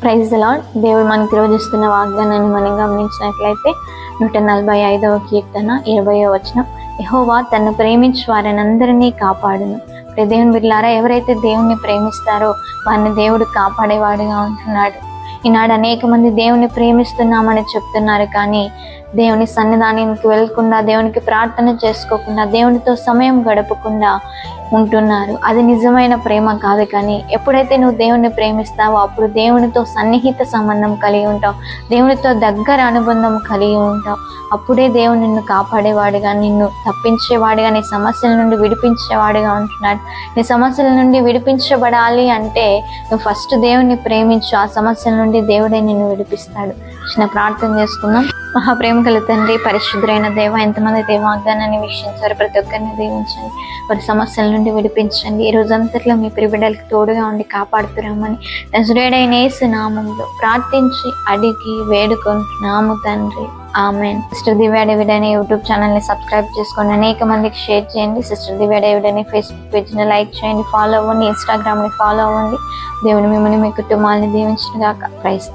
Praise the lord. దేవుడు మనకి రోజు ఇస్తున్న వాగ్దానాన్ని మనం గమనించినట్లయితే 145వ కీర్తన 20వ వచనం, యెహోవా తన్ను ప్రేమించు వారిని అందరినీ కాపాడును. దేవుని బిడ్డలారా, ఎవరైతే దేవుణ్ణి ప్రేమిస్తారో వారిని దేవుడు కాపాడేవాడుగా ఉంటున్నాడు. ఈనాడు అనేక మంది దేవుని ప్రేమిస్తున్నామని చెప్తున్నారు, కానీ దేవుని సన్నిధానానికి వెళ్ళకుండా, దేవునికి ప్రార్థన చేసుకోకుండా, దేవునితో సమయం గడపకుండా ఉంటున్నారు. అది నిజమైన ప్రేమ కాదు. కానీ ఎప్పుడైతే నువ్వు దేవుణ్ణి ప్రేమిస్తావో అప్పుడు దేవునితో సన్నిహిత సంబంధం కలిగి ఉంటావు, దేవునితో దగ్గర అనుబంధం కలిగి ఉంటావు. అప్పుడే దేవుడు నిన్ను కాపాడేవాడుగా, నిన్ను తప్పించేవాడుగా, నీ సమస్యల నుండి విడిపించేవాడుగా ఉంటున్నాడు. నీ సమస్యల నుండి విడిపించబడాలి అంటే నువ్వు ఫస్ట్ దేవుణ్ణి ప్రేమించు. ఆ సమస్యల నుండి దేవుడే నిన్ను విడిపిస్తాడు. చిన్న ప్రార్థన చేసుకుందాం. మహాప్రేమ గల తండ్రి, పరిశుద్ధులైన దేవ, ఎంతమంది దేవ వాగ్దానాన్ని వీక్షించారు ప్రతి ఒక్కరిని దీవించండి, వారి సమస్యల నుండి విడిపించండి. ఈ రోజంతట్లో మీ ప్రియబిడ్డలకి తోడుగా ఉండి కాపాడుతున్నామని నజరేయుడైన యేసు నామములో ప్రార్థించి అడిగి వేడుకుంటున్నాము తండ్రి, ఆమెన్. సిస్టర్ దివ్య డేవిడ్ అనే యూట్యూబ్ ఛానల్ని సబ్స్క్రైబ్ చేసుకోండి, అనేక మందికి షేర్ చేయండి. సిస్టర్ దివ్య డేవిడ్ అనే ఫేస్బుక్ పేజ్ని లైక్ చేయండి, ఫాలో అవ్వండి, ఇన్స్టాగ్రామ్ని ఫాలో అవ్వండి. దేవుని మిమ్మల్ని మీ కుటుంబాన్ని దీవించుగాక. ప్రైజ్.